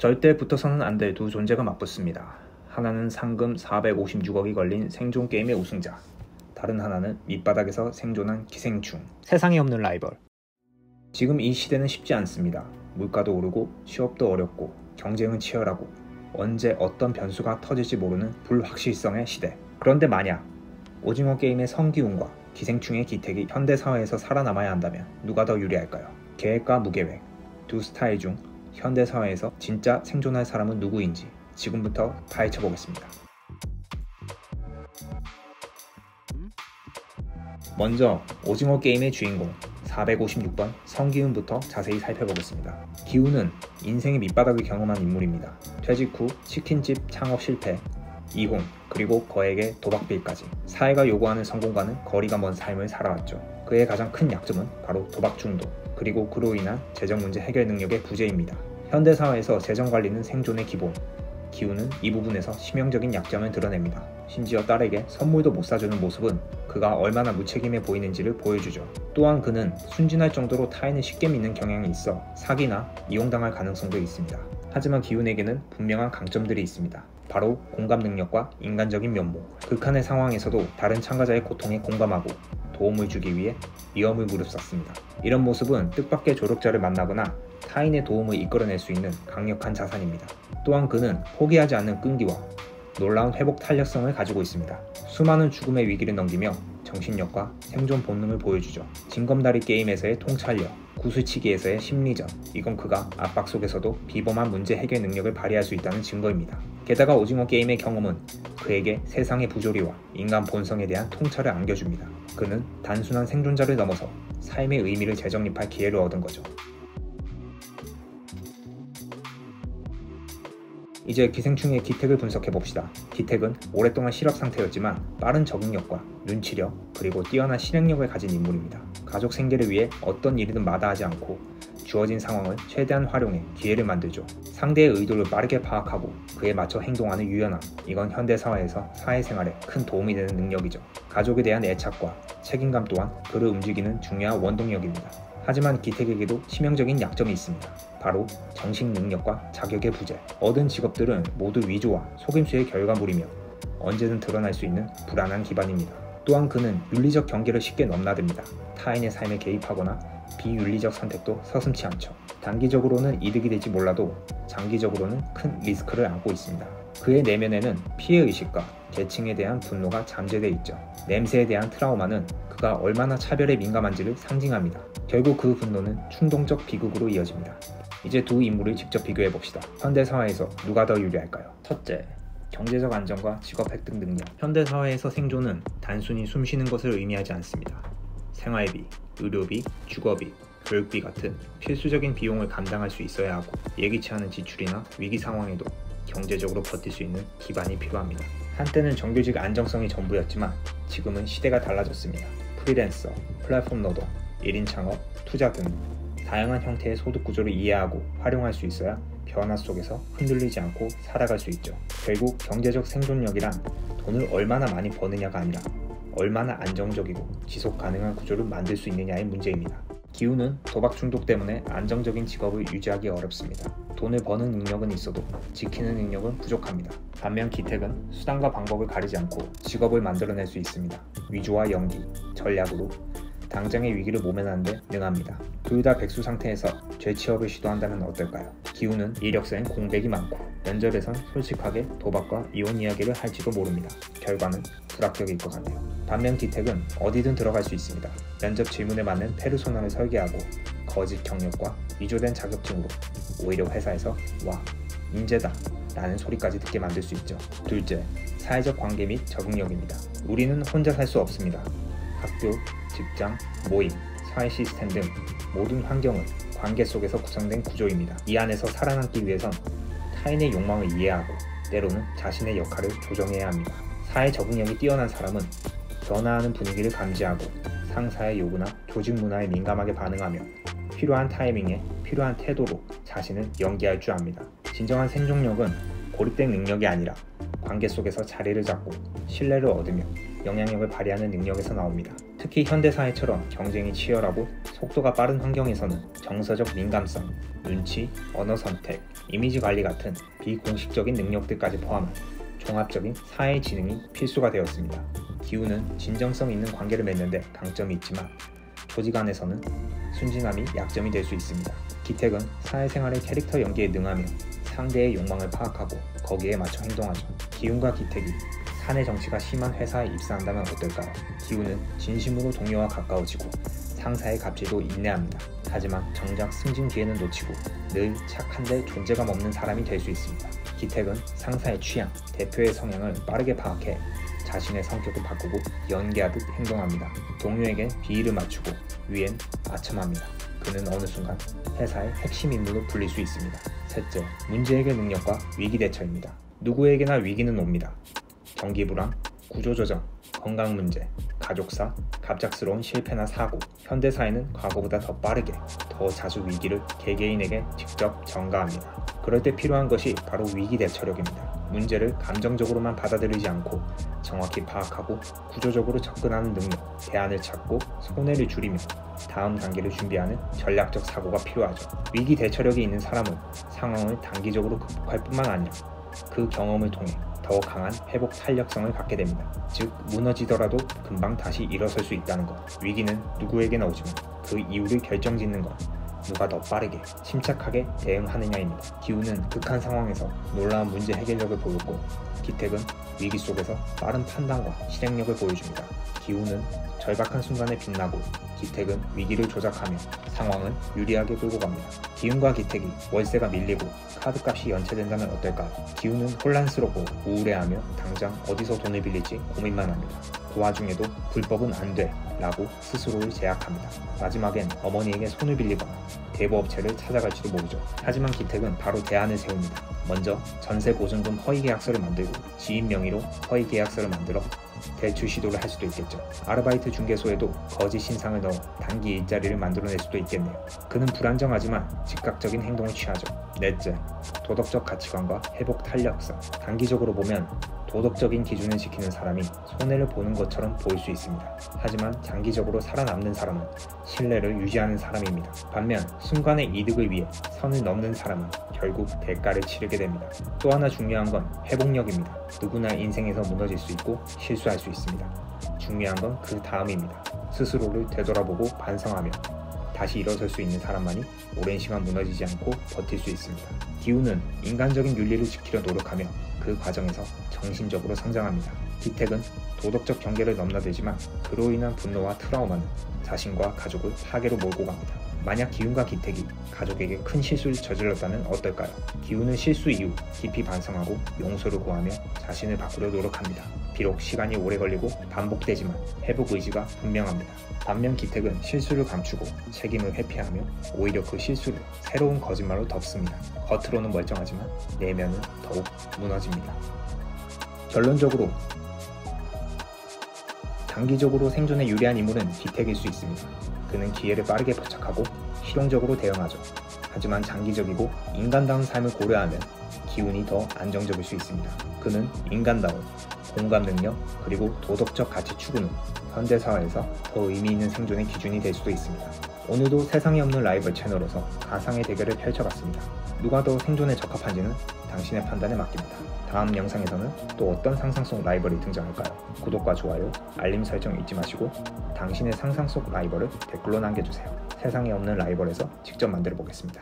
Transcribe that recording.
절대 붙어서는 안 될 두 존재가 맞붙습니다. 하나는 상금 456억이 걸린 생존 게임의 우승자, 다른 하나는 밑바닥에서 생존한 기생충, 세상에 없는 라이벌. 지금 이 시대는 쉽지 않습니다. 물가도 오르고 취업도 어렵고 경쟁은 치열하고 언제 어떤 변수가 터질지 모르는 불확실성의 시대. 그런데 만약 오징어 게임의 성기훈과 기생충의 기택이 현대사회에서 살아남아야 한다면 누가 더 유리할까요? 계획과 무계획, 두 스타일 중 현대사회에서 진짜 생존할 사람은 누구인지 지금부터 파헤쳐보겠습니다. 먼저 오징어 게임의 주인공 456번 성기훈부터 자세히 살펴보겠습니다. 기훈은 인생의 밑바닥을 경험한 인물입니다. 퇴직 후 치킨집 창업 실패, 이혼, 그리고 거액의 도박빚까지 사회가 요구하는 성공과는 거리가 먼 삶을 살아왔죠. 그의 가장 큰 약점은 바로 도박 중독, 그리고 그로 인한 재정 문제 해결 능력의 부재입니다. 현대사회에서 재정 관리는 생존의 기본. 기훈은 이 부분에서 치명적인 약점을 드러냅니다. 심지어 딸에게 선물도 못 사주는 모습은 그가 얼마나 무책임해 보이는지를 보여주죠. 또한 그는 순진할 정도로 타인을 쉽게 믿는 경향이 있어 사기나 이용당할 가능성도 있습니다. 하지만 기훈에게는 분명한 강점들이 있습니다. 바로 공감 능력과 인간적인 면모. 극한의 상황에서도 다른 참가자의 고통에 공감하고 도움을 주기 위해 위험을 무릅쓰습니다. 이런 모습은 뜻밖의 조력자를 만나거나 타인의 도움을 이끌어낼 수 있는 강력한 자산입니다. 또한 그는 포기하지 않는 끈기와 놀라운 회복 탄력성을 가지고 있습니다. 수많은 죽음의 위기를 넘기며 정신력과 생존 본능을 보여주죠. 징검다리 게임에서의 통찰력, 구슬치기에서의 심리전, 이건 그가 압박 속에서도 비범한 문제 해결 능력을 발휘할 수 있다는 증거입니다. 게다가 오징어 게임의 경험은 그에게 세상의 부조리와 인간 본성에 대한 통찰을 안겨줍니다. 그는 단순한 생존자를 넘어서 삶의 의미를 재정립할 기회를 얻은 거죠. 이제 기생충의 기택을 분석해봅시다. 기택은 오랫동안 실업 상태였지만 빠른 적응력과 눈치력, 그리고 뛰어난 실행력을 가진 인물입니다. 가족 생계를 위해 어떤 일이든 마다하지 않고 주어진 상황을 최대한 활용해 기회를 만들죠. 상대의 의도를 빠르게 파악하고 그에 맞춰 행동하는 유연함, 이건 현대사회에서 사회생활에 큰 도움이 되는 능력이죠. 가족에 대한 애착과 책임감 또한 그를 움직이는 중요한 원동력입니다. 하지만 기택에게도 치명적인 약점이 있습니다. 바로 정식 능력과 자격의 부재. 얻은 직업들은 모두 위조와 속임수의 결과물이며 언제든 드러날 수 있는 불안한 기반입니다. 또한 그는 윤리적 경계를 쉽게 넘나듭니다. 타인의 삶에 개입하거나 비윤리적 선택도 서슴지 않죠. 단기적으로는 이득이 될지 몰라도 장기적으로는 큰 리스크를 안고 있습니다. 그의 내면에는 피해의식과 계층에 대한 분노가 잠재되어 있죠. 냄새에 대한 트라우마는 그가 얼마나 차별에 민감한지를 상징합니다. 결국 그 분노는 충동적 비극으로 이어집니다. 이제 두 인물을 직접 비교해봅시다. 현대사회에서 누가 더 유리할까요? 첫째, 경제적 안정과 직업 획득 능력. 현대사회에서 생존은 단순히 숨쉬는 것을 의미하지 않습니다. 생활비, 의료비, 주거비, 교육비 같은 필수적인 비용을 감당할 수 있어야 하고 예기치 않은 지출이나 위기 상황에도 경제적으로 버틸 수 있는 기반이 필요합니다. 한때는 정규직 안정성이 전부였지만 지금은 시대가 달라졌습니다. 프리랜서, 플랫폼 노동, 1인 창업, 투자 등 다양한 형태의 소득 구조를 이해하고 활용할 수 있어야 변화 속에서 흔들리지 않고 살아갈 수 있죠. 결국 경제적 생존력이란 돈을 얼마나 많이 버느냐가 아니라 얼마나 안정적이고 지속 가능한 구조를 만들 수 있느냐의 문제입니다. 기훈은 도박 중독 때문에 안정적인 직업을 유지하기 어렵습니다. 돈을 버는 능력은 있어도 지키는 능력은 부족합니다. 반면 기택은 수단과 방법을 가리지 않고 직업을 만들어낼 수 있습니다. 위조와 연기, 전략으로 당장의 위기를 모면하는 데 능합니다. 둘 다 백수 상태에서 재취업을 시도한다면 어떨까요? 기훈은 이력서엔 공백이 많고 면접에선 솔직하게 도박과 이혼 이야기를 할지도 모릅니다. 결과는 불합격일 것 같네요. 반면 기택은 어디든 들어갈 수 있습니다. 면접 질문에 맞는 페르소나를 설계하고 거짓 경력과 위조된 자격증으로 오히려 회사에서 와, 인재다 라는 소리까지 듣게 만들 수 있죠. 둘째, 사회적 관계 및 적응력입니다. 우리는 혼자 살 수 없습니다. 학교, 직장, 모임, 사회 시스템 등 모든 환경은 관계 속에서 구성된 구조입니다. 이 안에서 살아남기 위해선 타인의 욕망을 이해하고 때로는 자신의 역할을 조정해야 합니다. 사회 적응력이 뛰어난 사람은 변화하는 분위기를 감지하고 상사의 요구나 조직 문화에 민감하게 반응하며 필요한 타이밍에 필요한 태도로 자신을 연기할 줄 압니다. 진정한 생존력은 고립된 능력이 아니라 관계 속에서 자리를 잡고 신뢰를 얻으며 영향력을 발휘하는 능력에서 나옵니다. 특히 현대사회처럼 경쟁이 치열하고 속도가 빠른 환경에서는 정서적 민감성, 눈치, 언어 선택, 이미지 관리 같은 비공식적인 능력들까지 포함한 종합적인 사회 지능이 필수가 되었습니다. 기우는 진정성 있는 관계를 맺는데 강점이 있지만 조직 안에서는 순진함이 약점이 될 수 있습니다. 기택은 사회생활의 캐릭터 연기에 능하며 상대의 욕망을 파악하고 거기에 맞춰 행동하죠. 기운과 기택이 사내 정치가 심한 회사에 입사한다면 어떨까요? 기우는 진심으로 동료와 가까워지고 상사의 갑질도 인내합니다. 하지만 정작 승진 기회는 놓치고 늘 착한데 존재감 없는 사람이 될 수 있습니다. 기택은 상사의 취향, 대표의 성향을 빠르게 파악해 자신의 성격을 바꾸고 연기하듯 행동합니다. 동료에겐 비위를 맞추고 위엔 아첨합니다. 그는 어느 순간 회사의 핵심 인물로 불릴 수 있습니다. 셋째, 문제 해결 능력과 위기 대처입니다. 누구에게나 위기는 옵니다. 경기 불황, 구조조정, 건강 문제, 가족사, 갑작스러운 실패나 사고, 현대사회는 과거보다 더 빠르게, 더 자주 위기를 개개인에게 직접 전가합니다. 그럴 때 필요한 것이 바로 위기 대처력입니다. 문제를 감정적으로만 받아들이지 않고 정확히 파악하고 구조적으로 접근하는 능력, 대안을 찾고 손해를 줄이며 다음 단계를 준비하는 전략적 사고가 필요하죠. 위기 대처력이 있는 사람은 상황을 단기적으로 극복할 뿐만 아니라 그 경험을 통해 더 강한 회복 탄력성을 갖게 됩니다. 즉, 무너지더라도 금방 다시 일어설 수 있다는 것. 위기는 누구에게나 오지만 그 이유를 결정짓는 것. 누가 더 빠르게, 침착하게 대응하느냐입니다. 기우는 극한 상황에서 놀라운 문제 해결력을 보였고, 기택은 위기 속에서 빠른 판단과 실행력을 보여줍니다. 기우는 절박한 순간에 빛나고, 기택은 위기를 조작하며 상황을 유리하게 끌고 갑니다. 기운과 기택이 월세가 밀리고 카드값이 연체된다면 어떨까요? 기운은 혼란스럽고 우울해하며 당장 어디서 돈을 빌릴지 고민만 합니다. 그 와중에도 불법은 안 돼 라고 스스로를 제약합니다. 마지막엔 어머니에게 손을 빌리거나 대부업체를 찾아갈지도 모르죠. 하지만 기택은 바로 대안을 세웁니다. 먼저 전세 보증금 허위 계약서를 만들고 지인 명의로 허위 계약서를 만들어 대출 시도를 할 수도 있겠죠. 아르바이트 중개소에도 거짓 신상을 넣어 단기 일자리를 만들어낼 수도 있겠네요. 그는 불안정하지만 즉각적인 행동을 취하죠. 넷째, 도덕적 가치관과 회복 탄력성. 단기적으로 보면 도덕적인 기준을 지키는 사람이 손해를 보는 것처럼 보일 수 있습니다. 하지만 장기적으로 살아남는 사람은 신뢰를 유지하는 사람입니다. 반면 순간의 이득을 위해 선을 넘는 사람은 결국 대가를 치르게 됩니다. 또 하나 중요한 건 회복력입니다. 누구나 인생에서 무너질 수 있고 실수할 수 있습니다. 중요한 건 그 다음입니다. 스스로를 되돌아보고 반성하며 다시 일어설 수 있는 사람만이 오랜 시간 무너지지 않고 버틸 수 있습니다. 기우는 인간적인 윤리를 지키려 노력하며 그 과정에서 정신적으로 성장합니다. 기택은 도덕적 경계를 넘나들지만 그로 인한 분노와 트라우마는 자신과 가족을 파괴로 몰고 갑니다. 만약 기운과 기택이 가족에게 큰 실수를 저질렀다면 어떨까요? 기운은 실수 이후 깊이 반성하고 용서를 구하며 자신을 바꾸려 노력합니다. 비록 시간이 오래 걸리고 반복되지만 회복 의지가 분명합니다. 반면 기택은 실수를 감추고 책임을 회피하며 오히려 그 실수를 새로운 거짓말로 덮습니다. 겉으로는 멀쩡하지만 내면은 더욱 무너집니다. 결론적으로 단기적으로 생존에 유리한 인물은 기택일 수 있습니다. 그는 기회를 빠르게 포착하고 실용적으로 대응하죠. 하지만 장기적이고 인간다운 삶을 고려하면 기운이 더 안정적일 수 있습니다. 그는 인간다운 공감 능력 그리고 도덕적 가치 추구는 현대사회에서 더 의미 있는 생존의 기준이 될 수도 있습니다. 오늘도 세상에 없는 라이벌 채널에서 가상의 대결을 펼쳐봤습니다. 누가 더 생존에 적합한지는 당신의 판단에 맡깁니다. 다음 영상에서는 또 어떤 상상 속 라이벌이 등장할까요? 구독과 좋아요, 알림 설정 잊지 마시고 당신의 상상 속 라이벌을 댓글로 남겨주세요. 세상에 없는 라이벌에서 직접 만들어 보겠습니다.